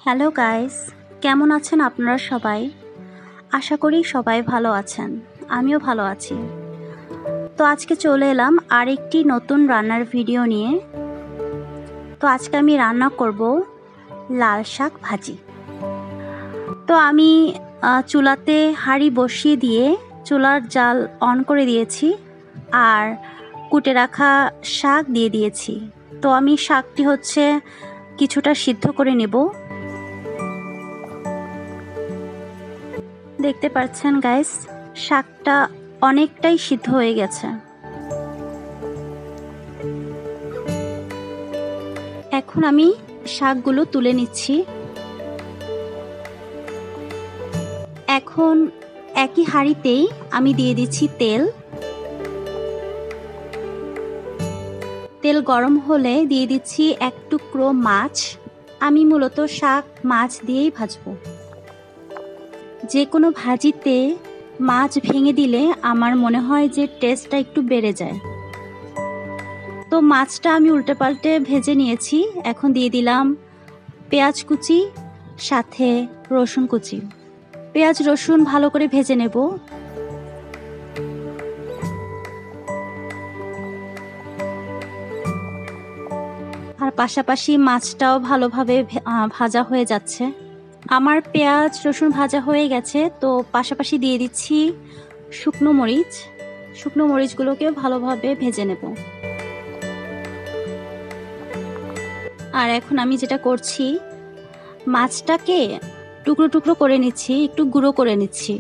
Hello guys, কেমন আছেন আপনারা সবাই? আশা করি সবাই ভালো আছেন, আমিও ভালো আছি। তো আজকে চলে এলাম আরেকটি নতুন রান্নার ভিডিও নিয়ে। তো আজকে আমি রান্না করব লাল শাক ভাজি। তো আমি চুলাতে হাঁড়ি বসিয়ে দিয়ে চুলার জাল অন করে দিয়েছি আর কুটে রাখা শাক দিয়ে দিয়েছি। তো আমি শাকটি কিছুটা সিদ্ধ করে নেব। দেখতে পাচ্ছেন গাইস, শাকটা অনেকটাই সিদ্ধ হয়ে গেছে। এখন আমি শাকগুলো তুলে নিচ্ছি। এখন একই হাঁড়িতেই আমি দিয়ে দিচ্ছি তেল। তেল গরম হলে দিয়ে দিচ্ছি এক টুকরো মাছ। আমি মূলত শাক মাছ দিয়েই ভাজবো। যে কোনো ভাজিতে মাছ ভেঙে দিলে আমার মনে হয় যে টেস্টটা একটু বেড়ে যায়। তো মাছটা আমি উল্টে পাল্টে ভেজে নিয়েছি। এখন দিয়ে দিলাম পেঁয়াজ কুচি, সাথে রসুন কুচি। পেঁয়াজ রসুন ভালো করে ভেজে নেব। আর পাশাপাশি মাছটাও ভালোভাবে ভাজা হয়ে যাচ্ছে। আমার পেঁয়াজ রসুন ভাজা হয়ে গেছে। তো পাশাপাশি দিয়ে দিচ্ছি শুকনো মরিচ। শুকনো মরিচগুলোকে ভালোভাবে ভেজে নেব। আর এখন আমি যেটা করছি, মাছটাকে টুকরো টুকরো করে নিচ্ছি, একটু গুঁড়ো করে নিচ্ছি।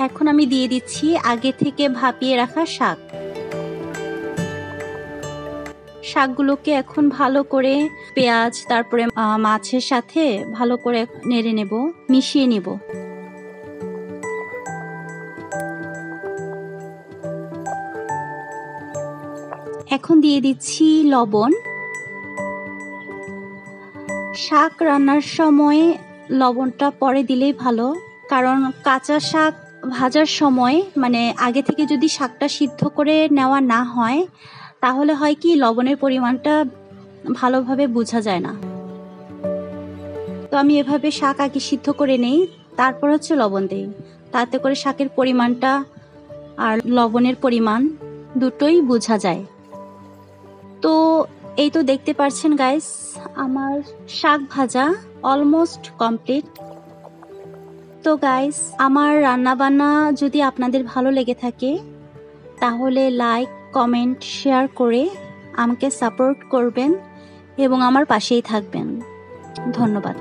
এখন আমি দিয়ে দিচ্ছি আগে থেকে ভাপিয়ে রাখা শাক। শাকগুলোকে এখন ভালো করে পেঁয়াজ তারপরে মাছের সাথে ভালো করে নেড়ে নেব, মিশিয়ে নেব। এখন দিয়ে দিচ্ছি লবণ। শাক রান্নার সময় লবণটা পরে দিলেই ভালো, কারণ কাঁচা শাক ভাজার সময় আগে থেকে যদি শাকটা সিদ্ধ করে নেওয়া না হয় তাহলে হয় কি লবণের পরিমাণটা ভালোভাবে বোঝা যায় না। তো আমি এভাবে শাক আগে সিদ্ধ করে নেই, তারপর লবণ দেই। তাতে করে শাকের পরিমাণটা আর লবণের পরিমাণ দুটোই বোঝা যায়। তো এই তো দেখতে পাচ্ছেন গাইস, আমার শাক ভাজা অলমোস্ট কমপ্লিট। তো গাইস, আমার রান্নাবান্না যদি আপনাদের ভালো লেগে থাকে তাহলে লাইক, কমেন্ট, শেয়ার করে আমাকে সাপোর্ট করবেন এবং আমার পাশেই থাকবেন। ধন্যবাদ।